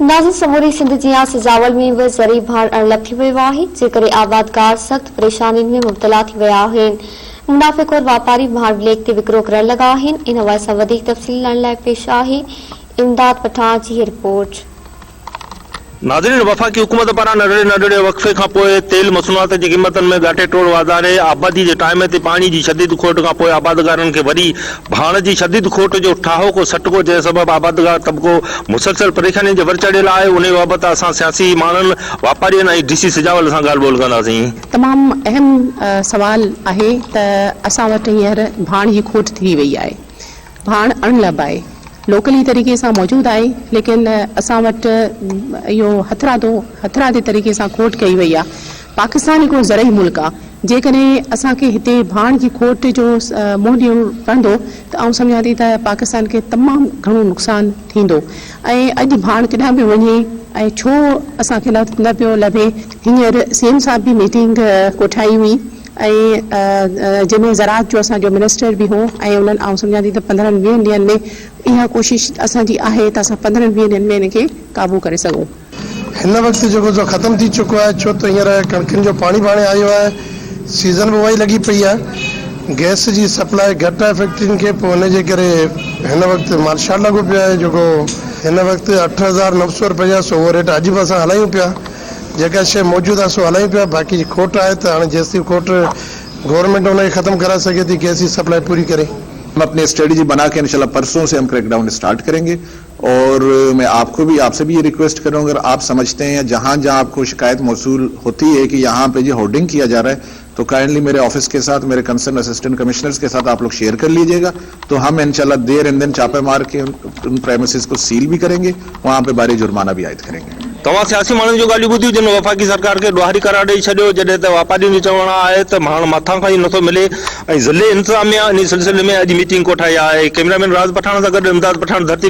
नाज़िर समूरी सिंध जिया सिजावल में भी ज़री भाड़ अणलप थी वियो आहे, जेकरे आबादकार सख्त परेशानी में मुब्तला थी विया आहिनि। मुनाफ़िक और वापारी भाड़ ब्लैक ते विकिरो करण लगा आहिनि। इन हवाले सां वधीक तफ़सील ॾियण लाइ पेश आहे इमदाद पठान जी रिपोर्ट। नाज़रीन, वफ़ाक़ी हुकूमत पारां नंढड़े वक़्फ़े खां पोइ तेल मसनूआत जी क़ीमतनि में ॻाटे टोड़ वाधारे आबादी जे टाइम ते पाणी जी शदीद खोट खां पोइ आबादगारनि खे वरी भाण जी शदीद खोट जो ठाहो सटको जे सबबि आबादगार तबिको मुसलसल परेशानी जे वर चढ़ियल आहे। उन बाबति असां सियासी माण्हुनि, वापारियुनि ऐं DC सिजावल सां ॻाल्हि ॿोल कंदासीं। तमामु अहम सवाल आहे त असां वटि हींअर भाण जी खोट थी वई आहे। भाण अणलब आहे, लोकली तरीक़े सां मौजूद आहे, लेकिन असां वटि इहो हथरादे तरीक़े सां खोट कई वई आहे। पाकिस्तान हिकिड़ो ज़रई मुल्क आहे, जेकॾहिं असांखे हिते भाण जी खोट जो मुंहुं ॾियणो पवंदो त आउं सम्झां थी त पाकिस्तान खे तमामु घणो नुक़सानु थींदो। ऐं अॼु भाण केॾांहुं बि वञे ऐं छो असांखे न पियो लभे। हींअर CM साहिब बि मीटिंग कोठाई हुई ऐं जंहिंमें ज़राअत जो असांजो मिनिस्टर बि हो ऐं उन्हनि आउं सम्झां थी त 15-20 ॾींहंनि में इहा कोशिश असांजी आहे त असां 15-20 ॾींहंनि में इनखे क़ाबू करे सघूं। हिन वक़्तु जेको जो ख़तमु थी चुको आहे, छो त हींअर कणिकनि जो पाणी भाणे आयो आहे, सीज़न बि उहा ई लॻी पई आहे, गैस जी सप्लाई घटि आहे फैक्ट्रियुनि खे, पोइ हुनजे करे हिन वक़्तु मार्शाल लॻो पियो आहे। जेको हिन वक़्तु 8,900 रुपया सो उहो रेट अॼु बि असां हलायूं पिया, जेका शइ मौजूदु आहे सो हलायूं पिया। बाक़ी खोट आहे त हाणे जेसिताईं खोट गवर्नमेंट उनखे ख़त्म कराए सघे थी, गैस जी सप्लाई पूरी करे। हम अपनी स्ट्रेटजी बना के इंशाल्लाह परसों से हम क्रैकडाउन स्टार्ट करेंगे। और मैं आपसे भी ये रिक्वेस्ट करूंगा, अगर आप समझते हैं जहां जहां आपको शिकायत मौसूल होती है कि यहाँ पे जो होर्डिंग किया जा रहा है, तो काइंडली मेरे ऑफिस के साथ, मेरे कंसर्न असिस्टेंट कमिश्नर्स के साथ आप लोग शेयर कर लीजिएगा। तो हम इंशाल्लाह देर एंड दिन छापे मार के उन प्रेमिसेस को सील भी करेंगे, वहां पे भारी जुर्माना भी आयद करेंगे। तव्हां सियासी माण्हुनि जो ॻाल्हियूं ॿुधियूं, जिन वफ़ाक़ी सरकार खे ॾुहारी करार ॾेई छॾियो, जॾहिं त वापारियुनि जो चवणु आहे त हाणे मथां खां ई नथो मिले ऐं ज़िले इंतज़ामिया इन सिलसिले में अॼु मीटिंग कोठाई आहे। कैमरामैन राज पठान सां गॾु इमदाद पठान, धरती।